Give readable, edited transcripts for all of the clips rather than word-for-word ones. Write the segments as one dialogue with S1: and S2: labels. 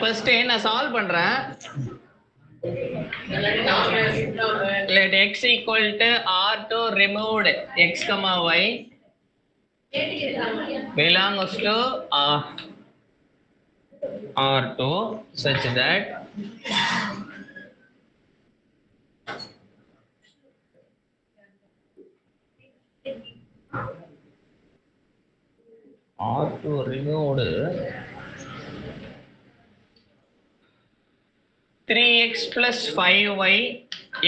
S1: First நான் solve பண்றேன். let x equal to r2 removed x comma y belongs to r2 such that r2 removed 3x plus 5y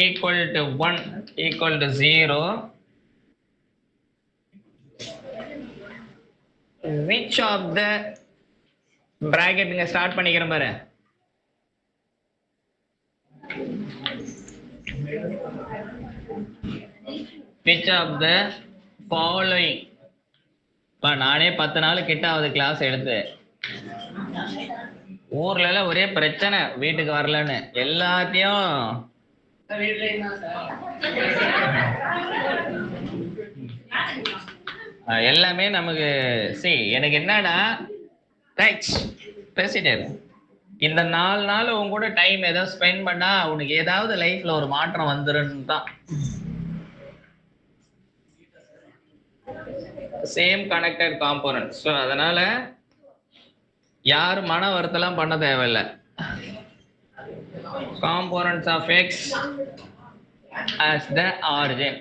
S1: equal to 1 equal to 0. Which of the bracket நீங்க start பண்ணிக்கிறேன் பாரு. Which of the following? இப்போ நானே 10 நாள் கிட்ட ஆகுது class எடுத்து. ஊர்ல எல்லாம் ஒரே பிரச்சனை, வீட்டுக்கு வரலன்னு எல்லாத்தையும் எல்லாமே நமக்கு எனக்கு என்னன்னா பேசிட்டே இந்த 4 நாள் உங்க கூட டைம் ஏதாவது ஸ்பெண்ட் பண்ணா உனக்கு ஏதாவது லைஃப்ல ஒரு மாற்றம் வந்துருன்னு தான். Same connected component. ஸோ அதனால யாரும் மன வருத்தலாம் பண்ண தேவையில்லை. Components of X as the origin.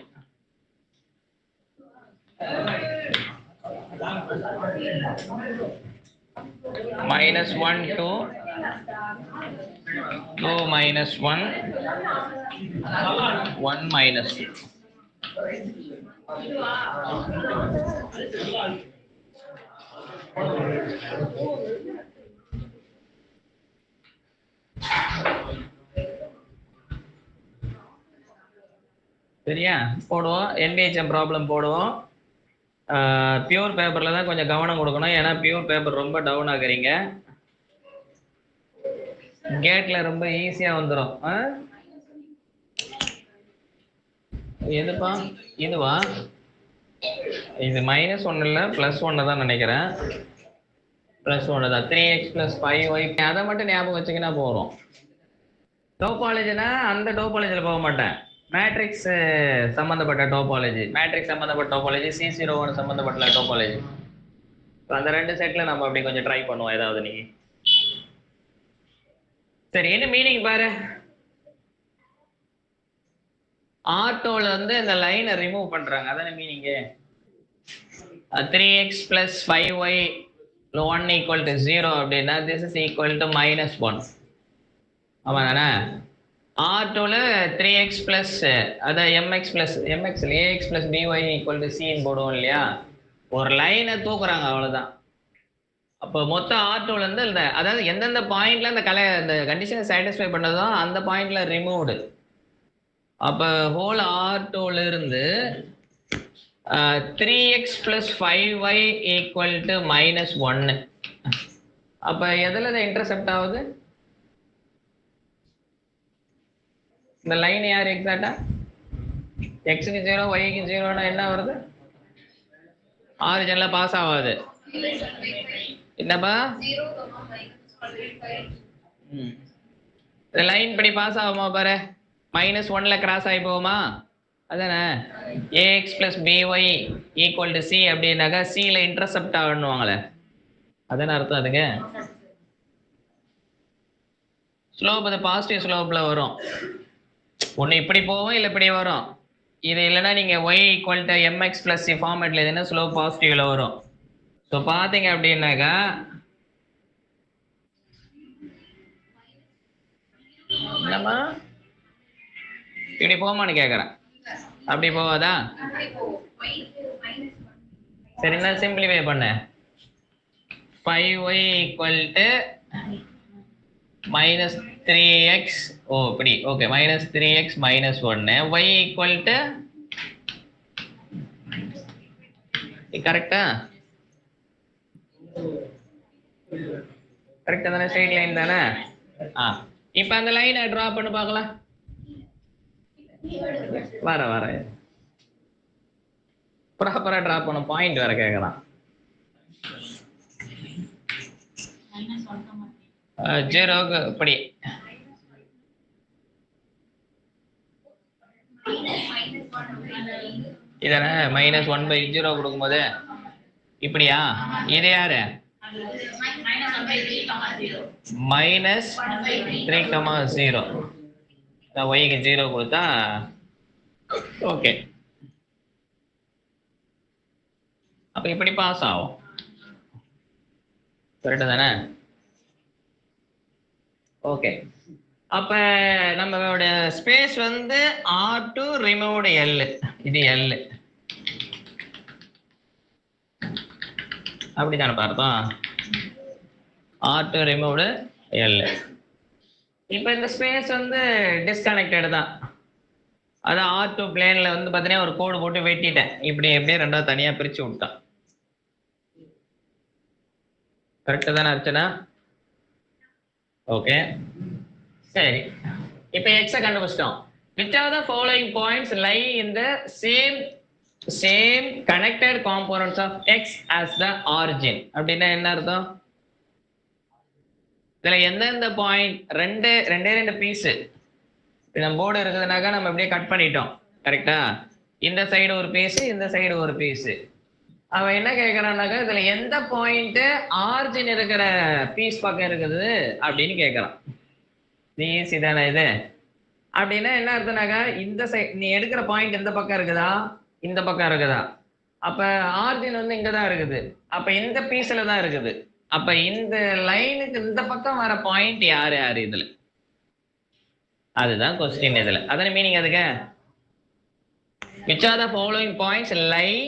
S1: -1 to 2 minus 1 1 minus 2. சரியா? போடுவோம். NVHM ப்ராப்ளம் போடுவோம். பியூர் பேப்பர்ல தான் கொஞ்சம் கவனம் கொடுக்கணும். ஏன்னா பியூர் பேப்பர் ரொம்ப டவுன் ஆகுறீங்க. கேட்ல ரொம்ப ஈஸியா வந்துடும். எதுப்பா இதுவா? இது -1 இல்லை +1 தான் நினைக்கிறேன். +1 தான். 3x + 5y அதை மட்டும் ஞாபகம் வச்சுக்கினா போகிறோம். டோபாலஜினா அந்த டோபாலஜியில் போக மாட்டேன். மேட்ரிக்ஸ் சம்மந்தப்பட்ட டோபாலஜி, மேட்ரிக்ஸ் சம்மந்தப்பட்ட டோபாலஜி, C01 சம்மந்தப்பட்ட டோபாலஜி. அந்த 2 செட்டில் நம்ம அப்படி கொஞ்சம் ட்ரை பண்ணுவோம் ஏதாவது. நீ சரி, என்ன மீனிங் பாரு. ஆட்டோல இந்த லைனை ரிமூவ் பண்றாங்க, அதான மீனிங். 3x + 5y 1 = 0 அப்படின்னா this is equal to -1. ஆமா தானே? R2ல 3x plus அதான் mx ax plus by = c போடுவோம் இல்லையா? ஒரு லைனை தூக்குறாங்க, அவ்வளவுதான். அப்போ மொத்த R2ல இருந்து அதாவது எந்தெந்த பாயிண்ட்ல அந்த கண்டிஷனை சாட்டிஸ்ஃபை பண்ணதோ அந்த பாயிண்ட்ல ரிமூவ்டு. அப்ப ஹோல் R2ல இருந்து 3x plus 5y = -1. அப்ப எதுல இன்டர்செப்ட் ஆகுது? இந்த லைன் யார் எக்ஸாக்டா? எக்ஸுக்கு 0 ஒய்க்கு 0னா என்ன வருது? ஆரிஜின்ல பாஸ் ஆகாது. என்னப்பா? இந்த லைன் படி பாஸ் ஆகுமா பாரு? -1ல கிராஸ் ஆகி போகுமா? அதானே? ax + by = c அப்படின்னாக்கா cல இன்டர்செப்ட் ஆகணுவாங்களே, அதானே அர்த்தம் அதுக்கு? ஸ்லோப் அது பாசிட்டிவ் ஸ்லோப்ல வரும். ஒன்று இப்படி போவோம், இல்லை இப்படி வரும். இது இல்லைன்னா நீங்கள் y = mx + c ஃபார்மேட்டில் எதுனா ஸ்லோப் பாசிட்டிவ்ல வரும். ஸோ பார்த்தீங்க அப்படின்னாக்கா என்னம்மா இப்படி போமான்னு கேட்குறேன். அப்படி போவாதா? சரி, என்ன சிம்பிளிஃபை பண்ண 5y = -3x. ஓ இப்படி, ஓகே. -3x - 1 y கரெக்டா? கரெக்டா தானே? ஸ்ட்ரெயிட் லைன் தானே? இப்போ அந்த லைனை டிரா பண்ணி பார்க்கலாம். வர ப்ராப்பரா டிரா பண்ண பாயிண்ட் வேற கேட்கலாம். ஜீரோக்கு இப்படி இதானே -1/0 கொடுக்கும்போது இப்படியா? இது யாரு? -3,0 ஒய்க்கு 0 கொடுத்தா ஓகே. அப்ப இப்படி பாஸ் ஆகும். கரெக்டு தானே? ஓகே. அப்ப நம்மளோட ஸ்பேஸ் வந்து R2 ரிமூவ்டு L. இது L அப்படித்தானே பார்த்தோம். R2 removed L. இப்ப இந்த ஸ்பேஸ் வந்து டிஸ்கனெக்டட் தான். அதான் R2 பிளேன்ல வந்து பாத்தீங்கன்னா ஒரு கோடு போட்டு வெட்டிட்டேன். இப்படி எப்படியே ரெண்டாவது தனியா பிரிச்சு விட்டான். கரெக்டா தானே அர்ச்சனா? ஓகே சரி. இப்ப எக்ஸ கண்டுபிடிச்சிட்டோம். which are the following points lie in the same connected components of x as the origin? அப்படின்னா என்ன அர்த்தம்? இதுல எந்தெந்த பாயிண்ட் ரெண்டு பீஸ் நம்ம போர்டு இருக்குதுனாக்கா நம்ம அப்படியே கட் பண்ணிட்டோம். கரெக்டா? இந்த சைடு ஒரு பீஸ், இந்த சைடு ஒரு பீஸ். அவன் என்ன கேட்கறான்னாக்கா இதுல எந்த பாயிண்ட் ஆரிஜின் இருக்கிற பீஸ் பக்கம் இருக்குது அப்படின்னு கேட்கறான். ஈஸி தானே இது? அப்படின்னா என்ன அர்த்தம்னாக்கா இந்த சைடு நீ எடுக்கிற பாயிண்ட் எந்த பக்கம் இருக்குதா, இந்த பக்கம் இருக்குதா, அப்ப ஆரிஜின் வந்து இங்கதான் இருக்குது, அப்ப இந்த பீஸ்ல தான் இருக்குது. அப்ப இந்த லைனுக்கு இந்த பக்கம் வர பாயிண்ட் யாரு யாரு இதுல? அதுதான் கொஸ்டின் இதுல. அதான மீனிங் அதுக்கு. which are the following points lie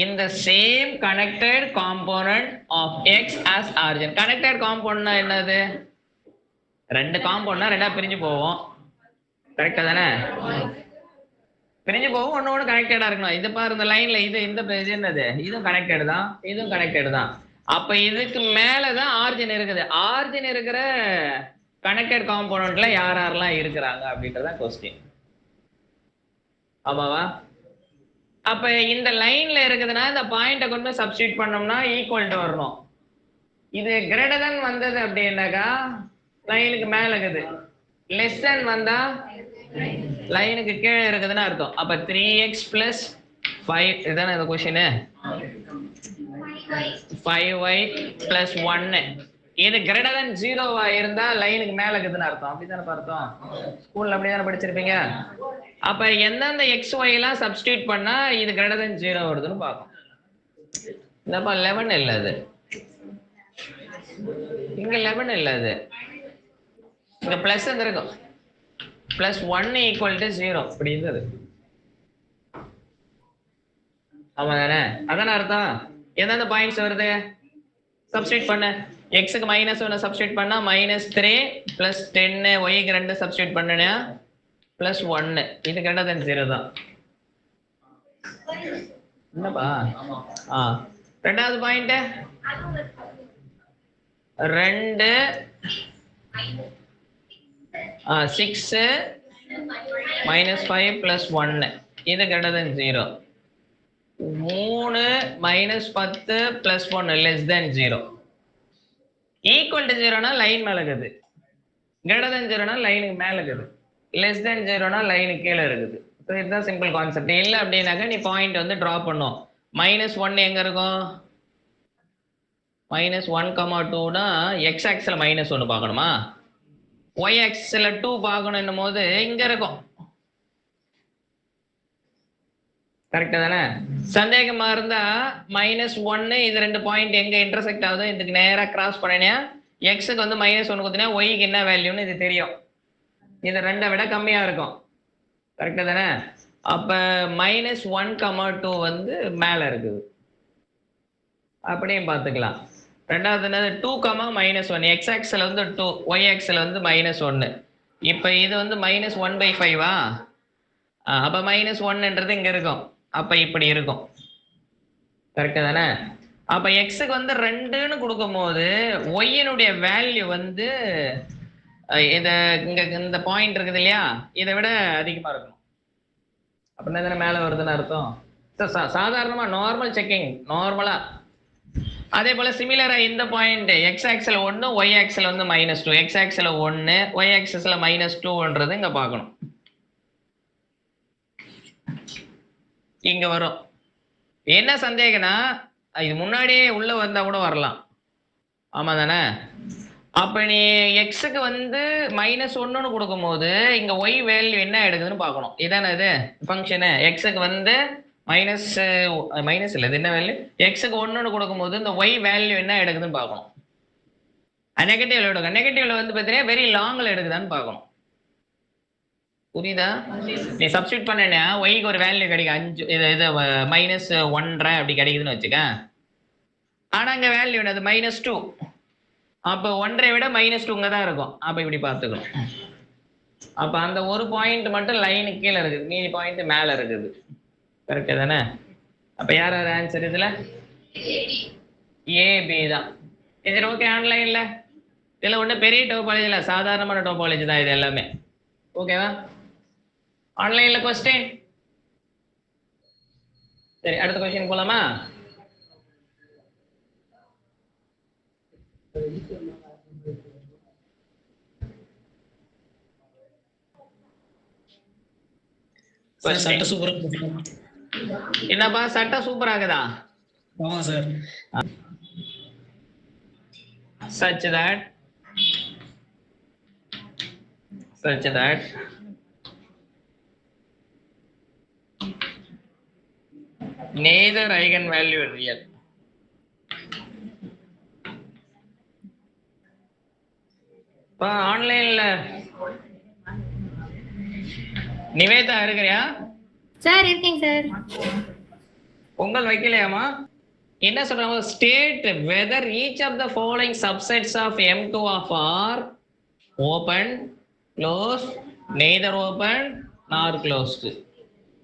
S1: in the same connected component of x as origin? connected component என்னது? ரெண்டு காம்பவுண்ட்னா ரெண்டா பிரிஞ்சு போவோம். கரெக்டா தானே? பிரிஞ்சு போவோம், ஒன்னொன்னு கனெக்டடா இருக்கணும். இது பாரு இந்த லைன்ல இது இந்த என்னது? இதுவும் கனெக்டட் தான், இதுவும் கனெக்டட் தான். அப்ப இதுக்கு மேலதான் ஆரிஜின் இருக்குது. ஆரிஜின் இருக்கிற கனெக்டட் காம்பவுண்ட்ல யார் யாரெல்லாம் இருக்கிறாங்க அப்படின்றதான் கொஸ்டின். ஆமாவா? அப்ப இந்த லைன்ல இருக்குதுன்னா இந்த பாயிண்ட கொண்டு போய் சப்ஸ்டிட்யூட் பண்ணோம்னா ஈக்குவல் டு வரணும். இது கிரேட்டர் தென் வந்தது அப்படின்னாக்கா லைனுக்கு மேல இருக்குது, லெஸ் தென் வந்தா லைனுக்கு கீழே இருக்குதுன்னு அர்த்தம். அப்ப 3x + 5 இதுதானே இந்த கொஸ்டின். 5y + 1 இது கிரேட்டர் தென் 0வா இருந்தா லைனுக்கு மேல இருக்குதுன்னு அர்த்தம். அப்படித்தானே பார்த்தோம் ஸ்கூல்ல? அப்படிதானே படிச்சிருப்பீங்க. அப்ப எந்தெந்த xy எல்லாம் சப்ஸ்டிட்யூட் பண்ணா இது கிரேட்டர் தென் 0 வருதுன்னு பார்ப்போம். என்னப்பா 11 இல்ல அது, இங்க 11 இல்ல அது, இங்க பிளஸ் இருக்கும். +1 = 0 அப்படி இருந்தது. ஆமா தானே? அதானே அர்த்தம். எந்தெந்த பாயிண்ட்ஸ் வருது சப்ஸ்டிட்யூட் பண்ண. எக்ஸுக்கு -1 சப்ஸ்டிட்யூட் பண்ணா -3 + 10 ஒய்க்கு 2 சப்ஸ்டிட்யூட் பண்ணனா +1 இது கிரேட்டர் தென் 0 தான். என்னப்பா? ரெண்டாவது பாயிண்ட் 2 6 -5 + 1 இது greater than 0. 3 -10 + 1 less than 0. Equal to 0னா லைன் மேல இருக்குது, கிரேட்டர் தென் 0னா லைனுக்கு மேல இருக்குது, லெஸ் தென் 0னா லைனுக்கு கீழே இருக்குது. ஸோ இதுதான் சிம்பிள் கான்செப்ட். இல்லை அப்படின்னாக்கா நீ பாயிண்ட் வந்து ட்ரா பண்ணும். -1 எங்க இருக்கும்? -1,2னா எக்ஸ் ஆக்சிஸ்ல -1 பார்க்கணுமா, ஒய் ஆக்சிஸ்ல 2 பார்க்கணும் போது இங்க இருக்கும். கரெக்டா தானே? சந்தேகமா இருந்தா -1 இது ரெண்டு பாயிண்ட் எங்க இன்டர்செக்ட் ஆகுதோ இதுக்கு நேரா கிராஸ் பண்ணினா எக்ஸுக்கு வந்து -1 கொடுத்தீங்கன்னா ஒய்க்கு என்ன வேல்யூன்னு இது தெரியும். இது ரெண்டை விட கம்மியா இருக்கும். கரெக்டா தானே? அப்ப -1,2 வந்து மேல இருக்குது, அப்படியும் பார்த்துக்கலாம். ரெண்டாவது என்னது 2, -1 எக்ஸ் ஆக்சிஸ்ல வந்து 2, ஒய் ஆக்சிஸ்ல வந்து -1. இப்ப இது வந்து -1/5 அப்ப -1ன்றது இங்க இருக்கும். அப்ப இப்படி இருக்கும். கரெக்டா தானே? அப்ப எக்ஸுக்கு வந்து 2ன்னு கொடுக்கும் போது ஒய்யினுடைய வேல்யூ வந்து இத இங்க இந்த பாயிண்ட் இருக்குது இல்லையா, இதை விட அதிகமா இருக்கணும். அப்படின்னா தானே மேல வருதுன்னு அர்த்தம். சாதாரணமா நார்மல் செக்கிங், நார்மலா அதே போல சிமிலரா இந்த point X axis 1 Y axis வந்து -2 எக்ஸ் ஆக்சல் 1 ஒய் ஆக்சஸ்ல -2ன்றது இங்க பார்க்கணும். இங்க வரும். என்ன சந்தேகம்னா இது முன்னாடியே உள்ள வந்தா கூட வரலாம். ஆமா தானே? அப்ப நீ எக்ஸுக்கு வந்து -1ன்னு கொடுக்கும்போது இங்க ஒய் வேல்யூ என்ன எடுக்குதுன்னு பார்க்கணும். இதானே இது ஃபங்க்ஷனு. எக்ஸுக்கு வந்து மைனஸ் இல்லை, இது என்ன வேல்யூ? எக்ஸுக்கு 1ன்னு கொடுக்கும்போது இந்த ஒய் வேல்யூ என்ன எடுக்குதுன்னு பார்க்கணும். நெகட்டிவ்ல எடுக்கும். நெகட்டிவ்ல வந்து பார்த்தீங்கன்னா வெரி லாங்ல எடுக்குதான்னு பார்க்கணும். புரியுதா? நீ சப்ஸ்டியூட் பண்ணா ஒய்க்கு ஒரு வேல்யூ கிடைக்கும் 5 இது -1.5 அப்படி கிடைக்குதுன்னு வச்சுக்க. ஆனா இங்க வேல்யூ என்னது -2. அப்ப 1.5 விட -2 தான் இருக்கும். அப்ப இப்படி பார்த்துக்கணும். அப்ப அந்த ஒரு பாயிண்ட் மட்டும் லைனுக்கு கீழே இருக்குது, மீதி பாயிண்ட் மேல இருக்குது. கரெக்ட் தானே? அப்ப யார் ஆன்சர் இதுல? ஏபி தான். இது ஓகே. ஆன்லைன்ல இதுல ஒண்ணு பெரிய டோபாலஜி இல்ல, சாதாரணமான டோபாலஜி தான் இது எல்லாமே. ஓகேவா? ஆன்லைன்ல क्वेश्चन. சரி, அடுத்த क्वेश्चन போலாமா?
S2: சட்ட சூப்பரா
S1: என்னப்பா சட்ட சூப்பர் ஆகுதா?
S2: ஆமா sir.
S1: such that neither eigenvalue real. இப்போ ஆன்லைன்ல நிவேதா இருக்கிறியா?
S3: சார் இருக்கேங்க சார்.
S1: பொங்கல் வைக்கலையாமா? என்ன சொல்றாங்க? State whether each of the following subsets of M2 of R open, closed, neither open nor closed.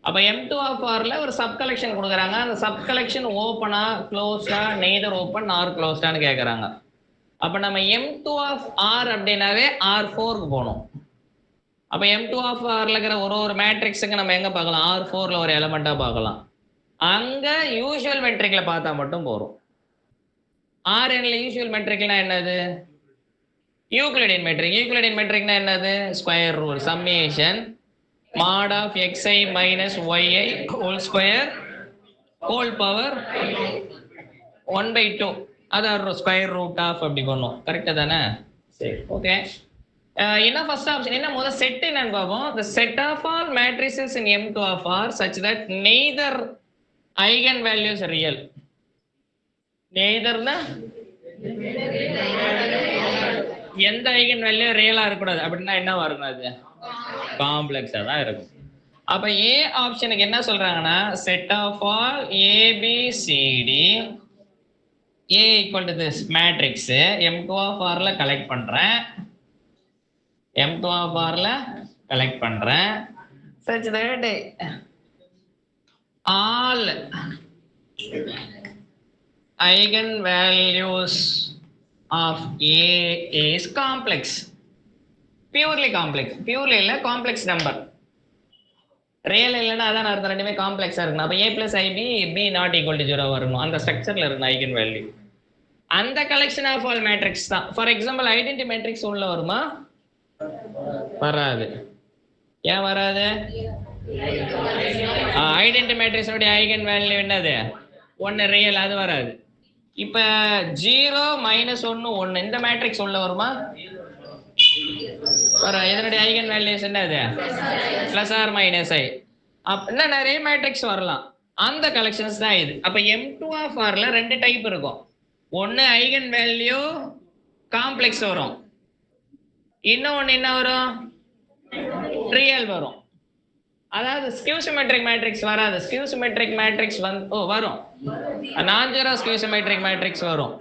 S1: அப்ப M2 of Rல ஒரு சப் கலெக்ஷன் கொடுக்குறாங்க. அந்த சப் கலெக்ஷன் ஓப்பனா, க்ளோஸ்டா, neither open nor closedன்னு கேட்குறாங்க. அப்ப நம்ம M2 of R அப்படின்னாவே R4க்கு போகணும். அப்ப M2 of Rல இருக்கிற ஒரு மேட்ரிக்ஸுக்கு நம்ம எங்க பார்க்கலாம்? R4ல ஒரு எலமெண்டா பார்க்கலாம். அங்க யூசுவல் மெட்ரிக்ல பார்த்தா மட்டும் போறோம். Rnல யூசுவல் மெட்ரிக்னா என்னது? Euclidean matric. யூக்ளிடியன் மெட்ரிக்னா என்னது? Square rule, summation mod of xi minus yi whole square whole power 1/2. அதான் ஸ்கொயர் ரூட் ஆஃப் அப்படி பண்ணும். கரெக்டா தானே? சரி, ஓகே. என்ன ஃபர்ஸ்ட் ஆப்ஷன் என்ன? முதல்ல செட் என்னன்னு பார்ப்போம். the set of all matrices in M2 of R such that neither eigenvalues real. neitherனா எந்த ஐகன் வேல்யூ ரியலா இருக்கக்கூடாது. அப்படின்னா என்ன வரும்? அது காம்ப்ளெக்ஸா தான் இருக்கும். அப்ப ஏ ஆப்ஷனுக்கு என்ன சொல்றாங்கன்னா set of all A B C D A equal to this matrix M2 of Rல கலெக்ட் பண்றேன். M2 of Rல கலெக்ட் பண்றேன். such that all eigenvalues of A is complex. Purely complex. Purely இல்ல, complex number. Real இல்லைன்னா அதான் அர்த்தம், ரெண்டுமே காம்ப்ளெக்ஸா இருக்கணும். அப்ப A plus IB B not equal to 0 வரணும். அந்த ஸ்ட்ரக்சர்ல இருக்கணும் ஐகன் வேல்யூ. அந்த கலெக்ஷன் ஆஃப் ஆல் மேட்ரிக்ஸ் தான். ஃபார் எக்ஸாம்பிள் ஐடென்டி மேட்ரிக்ஸ் உள்ள வருமா? வராது. ஏன் வராது? ஐடென்டி மேட்ரிக்ஸோட ஐகன் வேல்யூ என்னது? 1 ரியல், அது வராது. இப்ப 0 -1 1 இந்த மேட்ரிக்ஸ் உள்ள வருமா? வரும். இதனுடைய ஐகன் வேல்யூஸ் என்னது? பிளஸ் ஆர் மைனஸ் ஐ. அப்படின்னா நிறைய மேட்ரிக்ஸ் வரலாம். அந்த கலெக்ஷன்ஸ் தான் இது. அப்ப M2 of Rல ரெண்டு டைப் இருக்கும். ஒன்னு ஐகன் வேல்யூ காம்ப்ளெக்ஸ் வரும், இன்னொன்னு என்ன வரும்? ரியல் வரும். அதாவது ஸ்கியூ சிமெட்ரிக் மேட்ரிக்ஸ் வராது. ஸ்கியூ சிமெட்ரிக் மேட்ரிக்ஸ் வரும். நான் ஜீரோ ஸ்கியூ சிமெட்ரிக் மேட்ரிக்ஸ் வரும்.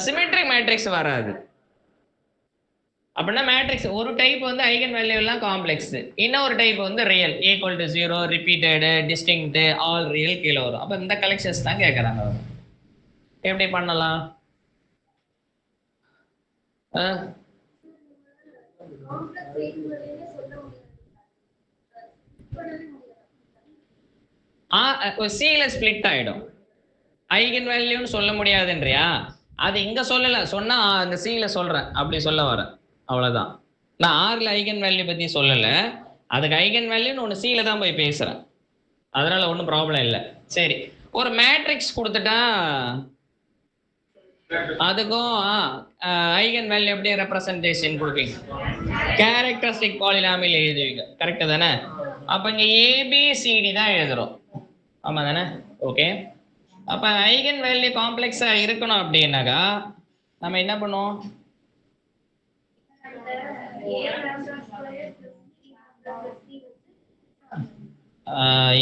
S1: சிமெட்ரிக் மேட்ரிக்ஸ் வராது. அப்படின்னா மேட்ரிக்ஸ் ஒரு டைப் வந்து ஐகன் வேல்யூ எல்லாம் காம்ப்ளெக்ஸ், இன்னொரு டைப் வந்து real, equal to 0, repeated, distinct, all real கீழே வரும். அப்ப இந்த கலெக்ஷன்ஸ் தான் கேட்கறாங்க. எப்படி பண்ணலாம்? சில ஸ்பிளிட் ஆயிடும். ஐகன் வேல்யூன்னு சொல்ல முடியாதுன்றியா? அது இங்க சொல்லல, சொன்னா அந்த சில சொல்றேன், அப்படி சொல்ல வரேன், அவ்வளவுதான். நான் ஆர்ல ஐகன் வேல்யூ பத்தி சொல்லல, அதுக்கு ஐகன் வேல்யூன்னு ஒன்று சில தான் போய் பேசுறேன், அதனால ஒன்றும் ப்ராப்ளம் இல்லை. சரி, ஒரு மேட்ரிக்ஸ் கொடுத்துட்டா அதுக்கும் ஐகன் வேல்யூ எப்படி ரெப்ரசன்டேஷன் கொடுப்பீங்க? கேரக்டரிஸ்டிக் பாலினாமியல் எழுதுவீங்க, கரெக்ட் தானே? அப்ப இங்க ஏபிசிடி தான் எழுதுறோம், ஆமா தானே? ஓகே, அப்ப ஐகன் வேல்யூ காம்ப்ளெக்ஸா இருக்கணும் அப்படின்னாக்கா நம்ம என்ன பண்ணுவோம்?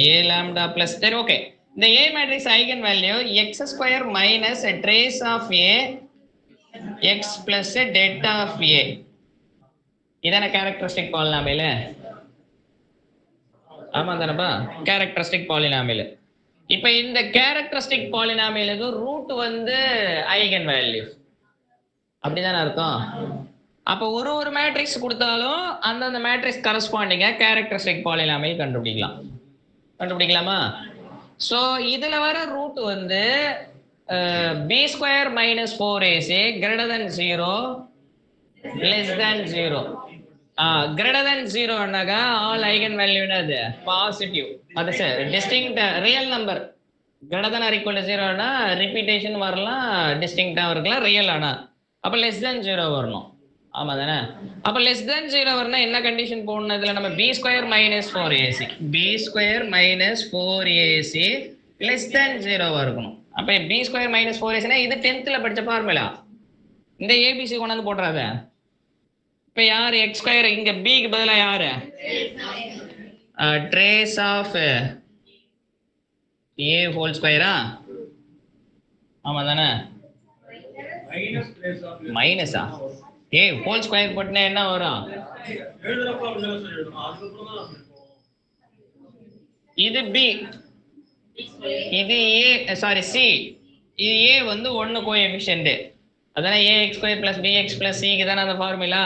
S1: ஏ லாம்டா பிளஸ், சரி ஓகே, இந்த A matrix eigen value x square minus trace of A x plus det of A, இதான கேரக்டரிஸ்டிக் பாலினாமியல்? ஆமா தானப்பா, கேரக்டரிஸ்டிக் பாலினாமியல். இப்ப இந்த கேரக்டரிஸ்டிக் பாலினாமியலுக்கு ரூட் வந்து ஐகன் வேல்யூ, அப்படிதானே அர்த்தம்? அப்ப ஒரு மேட்ரிக்ஸ் கொடுத்தாலும் அந்தந்த மேட்ரிக்ஸ் கரஸ்பாண்டிங்கா கேரக்டரிஸ்டிக் பாலினாமியல் கண்டுபிடிக்கலாமா? சோ இதுல வர ரூட் வந்து B square minus 4ac greater than 0 less than 0. Greater than 0னாக்கா all eigen வேல்யூனா அது பாசிட்டிவ், அது sir distinct real number. Greater than or equal to 0னா ரிப்பீட்டேஷன் வரலாம், டிஸ்டிங்க்டா இருக்கலாம் ரியல். ஆனா அப்ப லெஸ் தென் 0 வரணும், ஆமா தானே? அப்ப லெஸ் தென் 0 வரனா என்ன கண்டிஷன் போடணும்? இதுல நம்ம b square minus 4ac less than 0 இருக்கணும். அப்ப b ஸ்கொயர் மைனஸ் 4ac இது 10th படிச்ச ஃபார்முலா, இந்த ஏபிசி கொண்டாந்து போடுறாத. இப்ப யாரு x ஸ்கொயர், இங்க b க்கு பதிலா யாரு? ட்ரேஸ் ஆஃப் a ஹோல் ஸ்கொயரா, ஆமா தானே? மைனஸா? ஏ ஹோல் ஸ்கொயர் போட்டா என்ன வரும்? இது b, இது a, சாரி c, இது a வந்து 1 கோஎஃபிஷியன்ட், அதானே ax square plus bx plus c க்கு தானே அந்த ஃபார்முலா.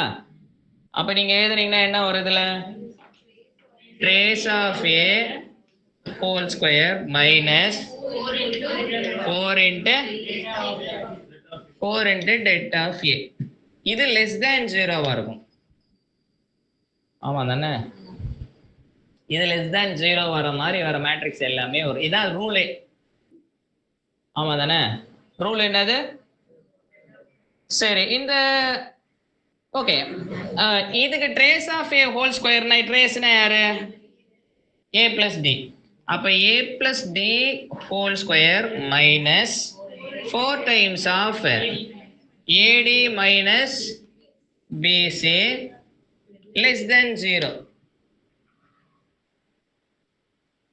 S1: அப்ப நீங்க எழுதுனீங்கன்னா என்ன வரும்? இதுல trace of a whole square minus 4 into det of a, இது லெஸ் தேன் 0 இருக்கும், ஆமா தானே? இது லெஸ் தேன் 0 வர மாதிரி வர மேட்ரிக்ஸ் எல்லாமே வரும், இதான் ரூலே, ஆமா தானே? ரூல் என்னது? சரி, இந்த ஓகே, இதுக்கு ட்ரேஸ் ஆஃப் a ஹோல் ஸ்கொயர்னா ட்ரேஸ்னா யாரு? a plus d. அப்ப a plus d whole square minus 4 times of ad minus bc less than 0,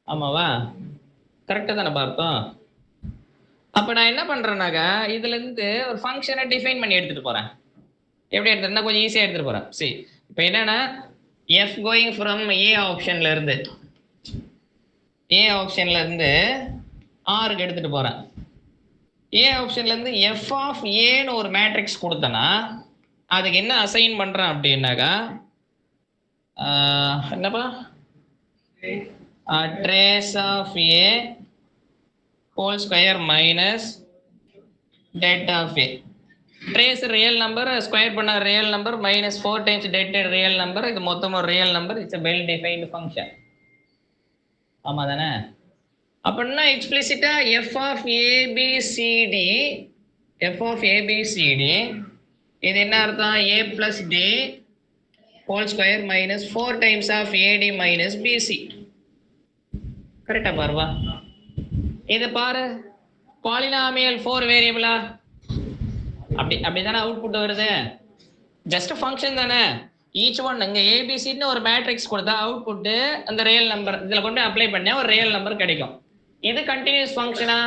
S1: ஆமாவா? கரெக்டா தானே பார்த்தோம்? அப்ப நான் என்ன பண்றேன்னாக்கா இதுல இருந்து ஒரு ஃபங்க்ஷனை டிஃபைன் பண்ணி எடுத்துட்டு போறேன். எப்படி எடுத்துட்டா கொஞ்சம் ஈஸியா எடுத்துட்டு போறேன். சரி, இப்போ என்னன்னா f கோயிங் ஃப்ரம் a ஆப்ஷன்ல இருந்து r க்கு எடுத்துட்டு போறேன். a ஆப்ஷன்ல இருந்து f ஆஃப் a ன்னு ஒரு மேட்ரிக்ஸ் கொடுத்தனா அதுக்கு என்ன அசைன் பண்றேன் அப்படின்னாக்கா என்னப்பா? Trace of a whole square minus det of a. Trace real number, square பண்ண real number, minus 4 times det real number, இது மொத்தம் ஒரு real number, it's well defined function, ஆமா தானே? அப்படின்னா எக்ஸ்பிளிசிட்டா f ஆஃப் abcd இது என்ன அர்த்தம்? a plus d whole square minus 4 times of ad minus bc. கரெக்டா பாருவா? இது பாரு, பாலினாமியல் 4 வேரியபிளா? அப்படிதானே அவுட்புட் வருது? ஜஸ்ட் ஃபங்க்ஷன் தானே. ஈச் ஒன் இங்க ஏபிசின்னு ஒரு மேட்ரிக்ஸ் கொடுத்தா அவுட்புட் அந்த ரியல் நம்பர் இதுல கொண்டு அப்ளை பண்ணா ஒரு ரியல் நம்பர் கிடைக்கும். இது கண்டினியூஸ் ஃபங்க்ஷனா?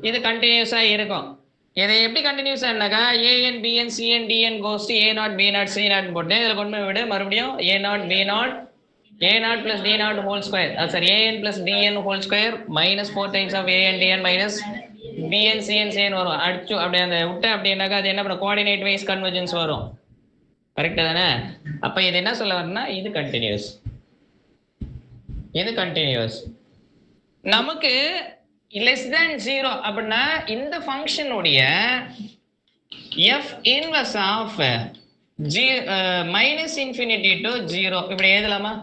S1: இது கண்டினியூஸா இருக்கும். இது எப்படி கண்டினியூஸானாக்கா an bn cn dn goes to a0 b0 c0 போட்டு இதுல கொண்டு போய் விடு, மறுபடியும் a0 b0 a0 plus d0 whole square, sorry an plus bn whole square minus 4 times of an dn minus bn cn cn வரும். அடிச்சு அப்படியே அந்த விட்ட அப்படின்னாக்கா அது என்ன பண்ண கோஆர்டினேட் வைஸ் கன்வர்ஜென்ஸ் வரும், கரெக்டா தானே? அப்ப இது என்ன சொல்ல வரனா இது கண்டினியூஸ், இது கண்டினியூஸ். நமக்கு லெஸ் தேன் 0 அப்படின்னா இந்த ஃபங்க்ஷனுடைய f inverse of minus infinity to 0 இப்படி எழுதலாமா?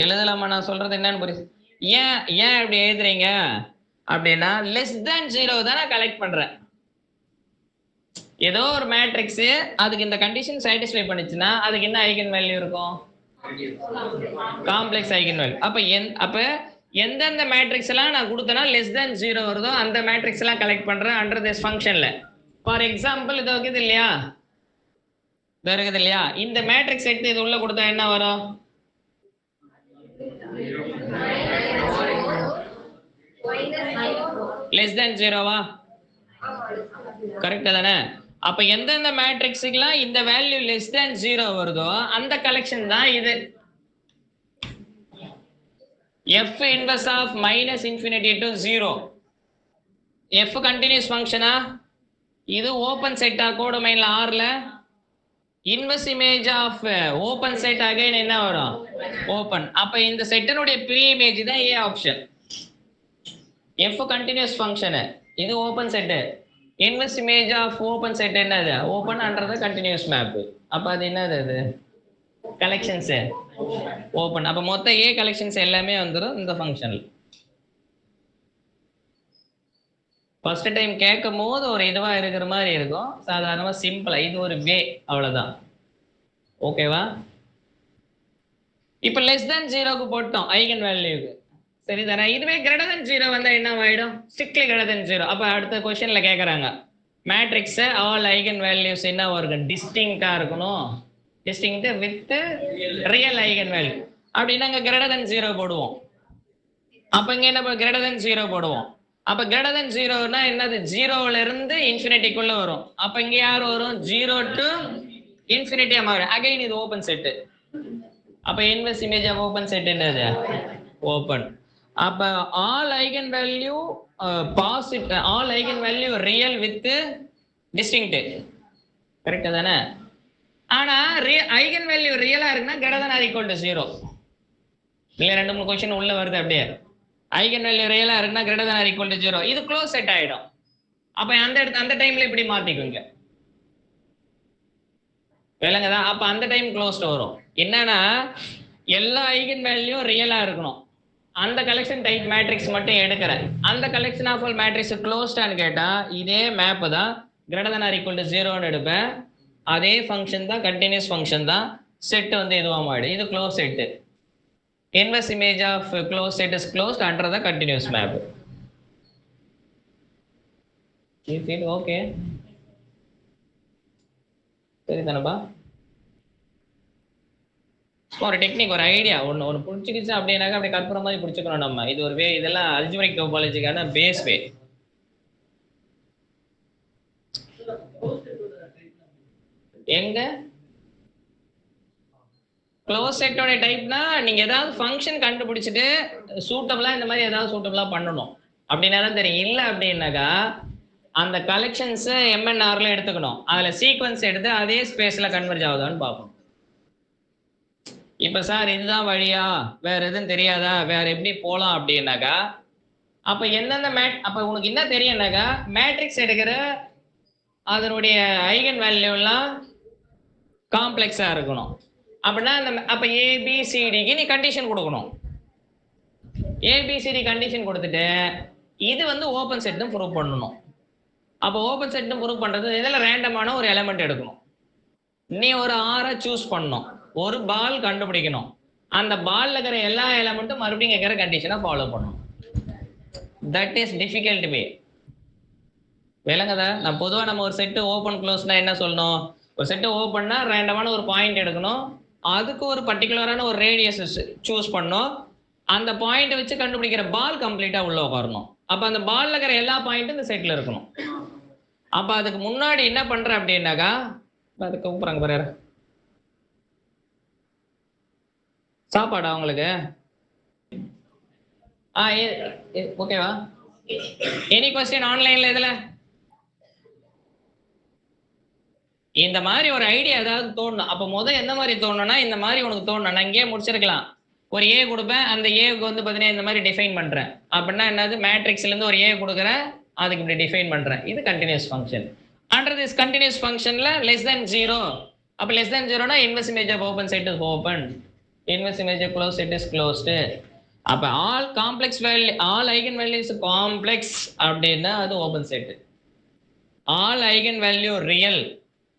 S1: எழுதலாமா? நான் சொல்றது என்னன்னு புரியுது? ஏன் இப்படி எழுதுறீங்க அப்படின்னா லெஸ் தேன் 0 தான் நான் கலெக்ட் பண்றேன். ஏதோ ஒரு மேட்ரிக்ஸ் அதுக்கு இந்த கண்டிஷன் சாட்டிஸ்ஃபை பண்ணுச்சுன்னா அதுக்கு என்ன ஐகன் வேல்யூ இருக்கும்? Complex eigen value. அப்ப எந்தெந்த மேட்ரிக்ஸ் எல்லாம் நான் கொடுத்தனா லெஸ் தேன் 0 வருதோ அந்த மேட்ரிக்ஸ் எல்லாம் கலெக்ட் பண்றேன் அண்டர் திஸ் ஃபங்க்ஷன்ல. ஃபார் எக்ஸாம்பிள் இது இருக்குது இல்லையா, இது இருக்குது இல்லையா, இந்த மேட்ரிக்ஸ் எடுத்து இது உள்ள கொடுத்தா என்ன வரும்? Less than 0வா? கரெக்ட் தானே? அப்ப எந்தெந்த மேட்ரிக்ஸ்க்குலாம் இந்த வேல்யூ லெஸ் தேன் 0 வருதோ அந்த கலெக்ஷன் தான் இது. f inverse of minus infinity to 0. f continuous ஃபங்க்ஷனா? இது ஓபன் செட்டா கோடொமைன்ல R ல? Inverse image of open set again என்ன வரும்? ஓபன். அப்ப இந்த செட்டினுடைய ப்ரீ இமேஜ் தான் A option. f continuous function, இது open set. Inverse image of open set என்னது? Open under the continuous map. அப்ப அது என்னது? அது கலெக்ஷன்ஸ் ஓபன். அப்ப மொத்த A கலெக்ஷன்ஸ் எல்லாமே வந்துரும் இந்த ஃபங்க்ஷன்ல. ஃபர்ஸ்ட் டைம் கேட்கும் போது ஒரு இதுவா இருக்கிற மாதிரி இருக்கும், சாதாரணமா சிம்பிளா இது ஒரு வே, அவ்வளவுதான். ஓகேவா? இப்ப லெஸ் தேன் 0க்கு போட்டோம் ஐகன் வேல்யூக்கு, சரிதானே? இதுவே கிரேட்டர் தென் 0 வந்தா என்ன ஆயிடும்? Strictly greater than 0. அப்ப அடுத்த क्वेश्चनல கேக்குறாங்க மேட்ரிக்ஸ் ஆல் ஐகன் வேல்யூஸ் என்ன வரும்? டிஸ்டிங்க்டா இருக்கணும். Distinct with real eigen value. அப்படின்னா அங்க கிரேட்டர் தென் 0 போடுவோம். அப்ப இங்க என்ன கிரேட்டர் தென் 0 போடுவோம். அப்ப கிரேட்டர் தென் 0னா என்னது? 0ல இருந்து இன்ஃபினிட்டிக்குள்ள வரும். அப்ப இங்க யார் வரும்? 0 டு இன்ஃபினிட்டியா மாறும். அகைன் இது ஓபன் செட். அப்ப inverse image of open set என்னது? ஓபன். அப்ப all eigen value positive, all eigen value real with distinct. Correct தானே? ஆனா ஐகன் வேல்யூ ரியலா இருக்குன்னா greater than or equal to 0. இல்ல 2-3 क्वेश्चन உள்ள வருது அப்படியே. ஐகன் வேல்யூ ரியலா இருக்குன்னா greater than or equal to 0. இது க்ளோஸ் செட் ஆயிடும். அப்ப அந்த டைம்ல இப்படி மாத்திக்குங்க. விளங்குதா? அப்ப அந்த டைம் க்ளோஸ்ட் வரும். என்னன்னா எல்லா ஐகன் வேல்யூ ரியலா இருக்கணும். அந்த கலெக்ஷன் டைப் மேட்ரிக்ஸ் மட்டும் எடுக்கிறேன். அந்த கலெக்ஷன் ஆஃப் ஆல் மேட்ரிக்ஸ் க்ளோஸ்டான்னு கேட்டா இதே மேப் தான் greater than or equal to 0ன்னு எடுப்பேன். அதே ஃபங்க்ஷன் தான், கண்டினியூஸ் ஃபங்க்ஷன் தான். செட் வந்து இதுவா மாறிடும். இது close set. Inverse image of close set is closed under the continuous map. Okay, சரி தானப்பா? ஒரு டெக்னிக், ஒரு ஐடியா ஒன்று பிடிச்சிக்கிச்சு அப்படின்னாக்கா அப்படி கற்பூரம் மாதிரி பிடிச்சிக்கணும் நம்ம. இது ஒரு வே. இதெல்லாம் அல்ஜிப்ரிக் டோபாலஜிக்கான பேஸ் வே. எங்க க்ளோஸ் செட்டோட டைப்னா நீங்க ஏதாவது ஃபங்க்ஷன் கண்டுபிடிச்சிட்டு சூட்டபிளா இந்த மாதிரி ஏதாவது சூட்டபிளா பண்ணணும் அப்படின்னா தான் தெரியும். இல்லை அப்படின்னாக்கா அந்த கலெக்ஷன்ஸ் MNRல எடுத்துக்கணும். அதுல சீக்வன்ஸ் எடுத்து அதே ஸ்பேஸ்ல கன்வெர்ஜ் ஆகுதான்னு பார்க்கணும். இப்ப சார் இதுதான் வழியா, வேற எதுவும் தெரியாதா, வேற எப்படி போலாம் அப்படின்னாக்கா அப்ப எந்தெந்த அப்ப உனக்கு என்ன தெரியும்னாக்கா மேட்ரிக்ஸ் எடுக்கிற அதனுடைய ஐகன் வேல்யூ எல்லாம் காம்ப்ளெக்ஸா இருக்கணும். அப்படின்னா அப்ப ABCDக்கு நீ கண்டிஷன் கொடுக்கணும். ABCD கண்டிஷன் கொடுத்துட்டு இது வந்து ஓபன் செட்னு ப்ரூவ் பண்ணணும். அப்ப ஓபன் செட்னு ப்ரூவ் பண்றது இதுல ரேண்டமான ஒரு எலிமெண்ட் எடுக்கணும். நீ ஒரு R சூஸ் பண்ணணும். ஒரு பால் கண்டுபிடிக்கணும். அந்த பால்ல இருக்கிற எல்லா எலிமெண்ட்டும் மறுபடியும் கேட்கிற கண்டிஷனை ஃபாலோ பண்ணணும். தட் இஸ் டிஃபிகல்ட் வே. விளங்குதா? நான் பொதுவா நம்ம ஒரு செட்டு ஓபன் க்ளோஸ்னா என்ன சொல்லணும்? ஒரு செட்டு ஓபன்னா ரேண்டமான ஒரு பாயிண்ட் எடுக்கணும். அதுக்கு ஒரு பர்டிகுலரான ஒரு ரேடியஸ் சூஸ் பண்ணணும். அந்த பாயிண்ட் வச்சு கண்டுபிடிக்கிற பால் கம்ப்ளீட்டா உள்ள உட்காரணும். அப்ப அந்த பால்ல இருக்கிற எல்லா பாயிண்ட்டும் இந்த செட்ல இருக்கணும். அப்ப அதுக்கு முன்னாடி என்ன பண்ற அப்படின்னாக்கா அதுக்கு கூப்பிடுறாங்க பாரு, சாப்பாடா உங்களுக்கு? ஓகேவா? எனி क्वेश्चन ஆன்லைன்ல இதுல இந்த மாதிரி ஒரு ஐடியா ஏதாவது தோணும். அப்ப எந்த மாதிரி தோணும்னா இந்த மாதிரி உனக்கு தோணும். நான் இங்கேயே முடிச்சிருக்கலாம். ஒரு ஏ கொடுப்பேன், அந்த ஏக்கு வந்து பார்த்தீங்கன்னா இந்த மாதிரி டிஃபைன் பண்ணுறேன். அப்படின்னா என்னது, மேட்ரிக்ஸ்லேருந்து ஒரு ஏ கொடுக்குறேன், அதுக்கு இப்படி டிஃபைன் பண்ணுறேன். இது continuous function. Under this continuous ஃபங்க்ஷனில் லெஸ் தென் 0. அப்போ லெஸ் தென் 0னா inverse image of open set is open, inverse image of close set is closed. அப்போ all complex value, all eigen values complex அப்படின்னா அது open set. All eigen value real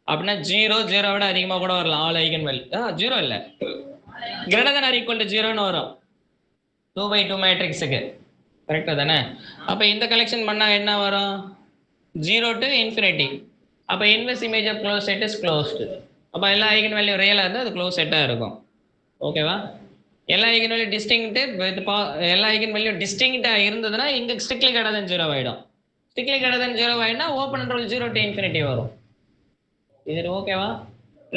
S1: அப்படின்னா 0 விட அதிகமாக கூட வரலாம். ஆல் ஐகன் வேல்யூ 0 இல்லை, greater than or equal to 0ன்னு வரும் 2/2 மேட்ரிக்ஸுக்கு. கரெக்டாக தானே? அப்போ இந்த கலெக்ஷன் பண்ணால் என்ன வரும்? 0 to infinity. அப்போ inverse image of close set is closed. அப்போ எல்லா ஐகன் வேல்யூ ரியலாக இருந்தால் அது க்ளோஸ் செட்டாக இருக்கும். ஓகேவா? எல்லா ஐகன் வேல்யூ டிஸ்டிங்க்ட் வித் எல்லா ஐகன் வேல்யூ டிஸ்டிங்க்டாக இருந்ததுன்னா இங்கே ஸ்ட்ரிக்ட்லி greater than 0 ஆகிடும். ஸ்ட்ரிக்ட்லி greater than 0 ஆகிடும்னா ஓப்பன் இன்டர்வல் 0 to infinity வரும். இது ஓகேவா?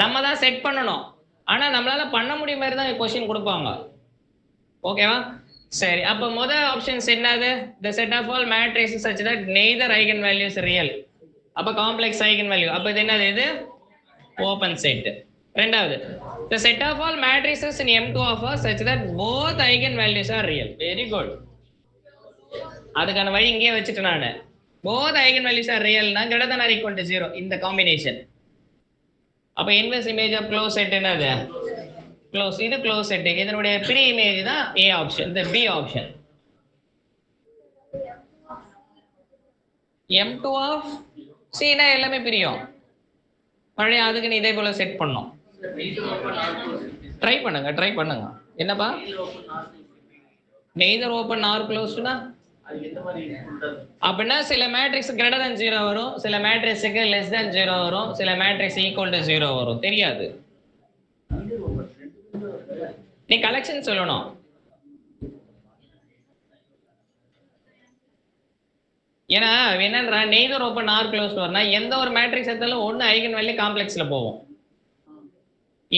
S1: நம்ம தான் செட் பண்ணணும். ஆனா நம்மளால பண்ண முடிய மாதிரி தான் क्वेश्चन கொடுப்பாங்க. ஓகேவா? சரி, அப்ப முதல் ஆப்ஷன்ஸ் என்னது? the set of all matrices such that neither eigenvalue is real. அப்ப காம்ப்ளெக்ஸ் eigenvalue. அப்ப இது என்னது? இது ஓபன் செட். இரண்டாவது, the set of all matrices in M2 of R such that both eigenvalues are real. Very good. அதுக்கான வழி இங்கேயே வச்சுட்டு நான் both eigenvalues are real னா greater than or equal to 0 இந்த காம்பினேஷன். அப்ப inverse image of close set என்னது? Close. இது க்ளோஸ் செட். இதனுடைய ப்ரீ இமேஜ் தான் A ஆப்ஷன், இந்த B option. M2 of C னா எல்லாமே பிரியும். மறுபடியும் அதுக்கு நீ இதே போல செட் பண்ணணும். ட்ரை பண்ணுங்க. என்னப்பா? நெய்தர் ஓப்பன் ஆர் க்ளோஸ்டுனா அப்படின்னா சில மேட்ரிக்ஸ் greater than 0 வரும், சில மேட்ரிக்ஸுக்கு less than 0 வரும், சில மேட்ரிக்ஸ் equal to 0 வரும். தெரியாது, நீ கலெக்ஷன் சொல்லணும். ஏன்னா என்னன்றா நெய்தர் ஓப்பன் ஆர் க்ளோஸ்டு வரனா எந்த ஒரு மேட்ரிக்ஸ் எடுத்தாலும் ஒன்று ஐகன் வேல்யூ காம்ப்ளெக்ஸ்ல போகும்,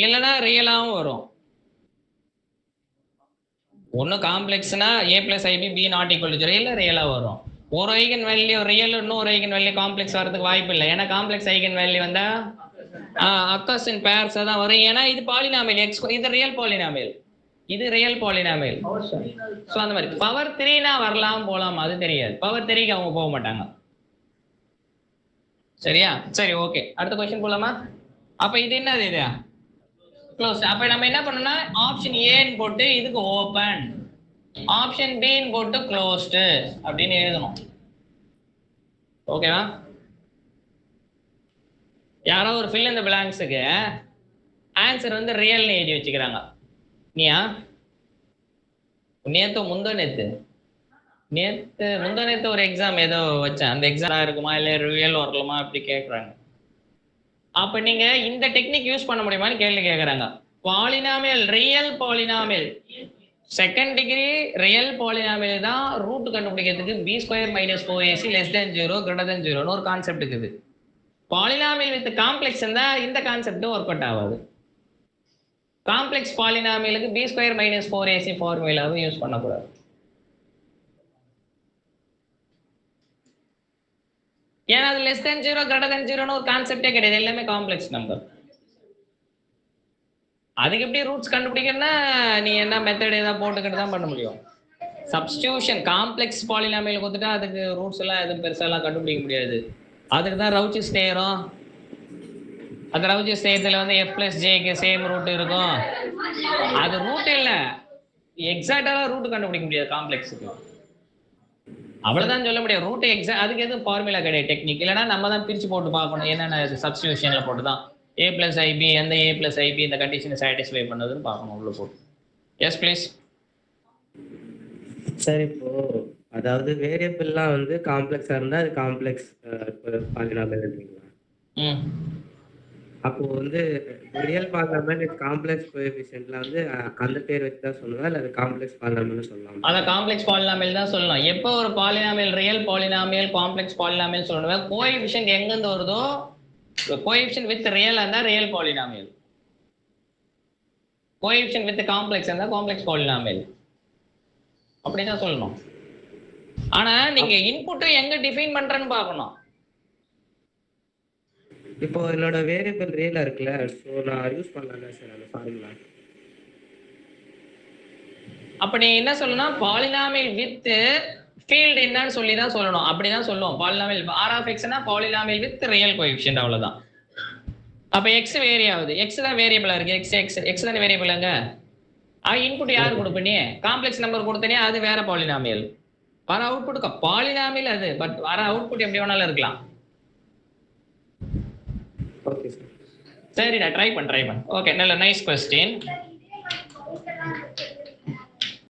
S1: இல்லைன்னா ரியலாகவும் வரும். ஒன்று காம்ப்ளெக்ஸ்னா A + IB B ≠ = 0, இல்லை ரியலாக வரும். ஒரு ஐகன் வேல்யூ ரியல், இன்னொரு ஐகன் வேல்யூ காம்ப்ளெக்ஸ் வரதுக்கு வாய்ப்பு இல்லை. ஏன்னா காம்ப்ளெக்ஸ் ஐகன் வேல்யூ வந்தா அக்கர்ஸ் இன் பேர்ஸ் தான் வரும். ஏன்னா இது பாலினாமியல் எக்ஸ், இது ரியல் பாலினாமியல், இது ரியல் பாலினாமியல். ஸோ அந்த மாதிரி பவர் 3னா வரலாம் போகலாம், அது தெரியாது. பவர் 3க்கு அவங்க போக மாட்டாங்க. சரியா? சரி, ஓகே. அடுத்த கொஸ்டின் போலாமா? அப்ப இது என்னது? இது க்ளோஸ். அப்ப நம்ம என்ன பண்ணணும்னா ஆப்ஷன் ஏன்னு போட்டு இதுக்கு ஓபன், ஆப்ஷன் பின்னு போட்டு க்ளோஸ்டு அப்படின்னு எழுதணும். ஓகேவா? யாரோ ஒரு ஃபில் இந்த பிளாங்க்ஸுக்கு ஆன்சர் வந்து ரியல்னு எழுதி வச்சுக்கிறாங்க. நீயா முந்தநேத்து ஒரு எக்ஸாம் ஏதோ வச்சேன், அந்த எக்ஸாம் இருக்குமா இல்லை ரியல் வரலாமா அப்படி கேட்குறாங்க. அப்ப நீங்க இந்த டெக்னிக் யூஸ் பண்ண முடியுமான்னு கேள்வி கேட்கறாங்க. Polynomial, real polynomial, second degree real polynomial தான் ரூட் கண்டுபிடிக்கிறதுக்கு b² - 4ac less than 0 greater than 0 ஒரு கான்செப்ட் இருக்குது. பாலினாமியல் வித் காம்ப்ளெக்ஸ் இருந்தா இந்த கான்செப்ட் ஒர்க் அவுட் ஆகாது. காம்ப்ளெக்ஸ் பாலினாமியலுக்கு b² - 4ac ஃபார்முலாவை யூஸ் பண்ணக்கூடாது. ஏன்னா அது less than 0 greater than 0 ஒரு கான்செப்டே கிடையாது, எல்லாமே காம்ப்ளெக்ஸ் நம்பர். அதுக்கு எப்படி ரூட்ஸ் கண்டுபிடிக்கணும்னா நீ என்ன மெத்தட் ஏதாவது போட்டுக்கிட்டு தான் பண்ண முடியும். சப்ஸ்டியூஷன், காம்ப்ளெக்ஸ் பாலினாமியல் கொடுத்துட்டா அதுக்கு ரூட்ஸ் எல்லாம் எதுவும் பெருசாலாம் கண்டுபிடிக்க முடியாது. அதுக்கு தான் ரவுச்சிஸ் தேரும். அந்த ரவுச்சிஸ் தேரத்தில் வந்து f + jக்கு சேம் ரூட் இருக்கும். அது ரூட் இல்லை, எக்ஸாக்டாக ரூட் கண்டுபிடிக்க முடியாது காம்ப்ளெக்ஸுக்கு, அவ்வளவுதான் சொல்ல முடியும். ரூட் எக்ஸாக்ட், அதுக்கு எதுவும் ஃபார்முலா கிடையாது, டெக்னிக். இல்லைன்னா நம்ம தான் பிரிச்சு போட்டு பார்க்கணும் என்னென்ன சப்ஸ்டியூஷன்ல போட்டு தான் A + IB அந்த A + IB இந்த கண்டிஷனை சாட்டிஸ்ஃபை பண்ணதுன்னு பார்க்கணும் உள்ள போட்டு. Yes please.
S4: சார் இப்போ அதாவது வேரியபிள்லாம் வந்து காம்ப்ளெக்ஸா இருந்தா அது காம்ப்ளெக்ஸ் பாலினாமியல் இல்லைங்களா? அப்போ வந்து ரியல் பாலினாமியல் காம்ப்ளெக்ஸ் கோஎஃபிஷியன்ட்ல வந்து அந்த பேர் வச்சு தான் சொல்லுவா, இல்ல அது காம்ப்ளெக்ஸ் பாலினாமியல் சொல்லலாம்?
S1: அத காம்ப்ளெக்ஸ் பாலினாமியல் தான் சொல்லலாம். எப்போ ஒரு polynomial real polynomial complex polynomial சொல்லணும், கோஎஃபிஷியன்ட் எங்க இருந்து வருதோ, கோஎஃபிஷியன்ட் வித் ரியல் இருந்தா real polynomial, coefficient with complex இருந்தா காம்ப்ளெக்ஸ் பாலினாமியல், அப்படிதான் சொல்லணும். ஆனா நீங்க இன்புட் எங்க டிஃபைன் பண்றேன்னு பார்க்கணும்.
S4: இப்போ என்னோட வேரியபிள் ரியலா இருக்குல்ல, சோ நான் யூஸ் பண்ணலாம் சார் அந்த ஃபார்முலா.
S1: அப்ப நீ என்ன சொல்லணும், பாலினாமியல் வித் ஃபீல்ட் என்னன்னு சொல்லி தான் சொல்லணும். அப்படிதான் சொல்லுவோம். பாலினாமியல் ஆர் ஆஃப் எக்ஸ்னா பாலினாமியல் வித் ரியல் கோஎஃபிஷியன்ட், அவ்வளவுதான். அப்ப எக்ஸ் வேரி ஆகுது, எக்ஸ் தான் வேரியபிளா இருக்கு, எக்ஸ் எக்ஸ் எக்ஸ் தான் வேரியபிளாங்க. இன்புட் யார் கொடுப்ப நீ, காம்ப்ளெக்ஸ் நம்பர் கொடுத்தனே அது வேற பாலினாமியல். வர அவுட்புட் பாலினாமியல் அது, பட் வர அவுட்புட் எப்படி வேணாலும் இருக்கலாம்.
S4: Okay sir.
S1: சரிடா, ட்ரை பண்ண. ஓகே, நல்ல நைஸ் கொஸ்டின்.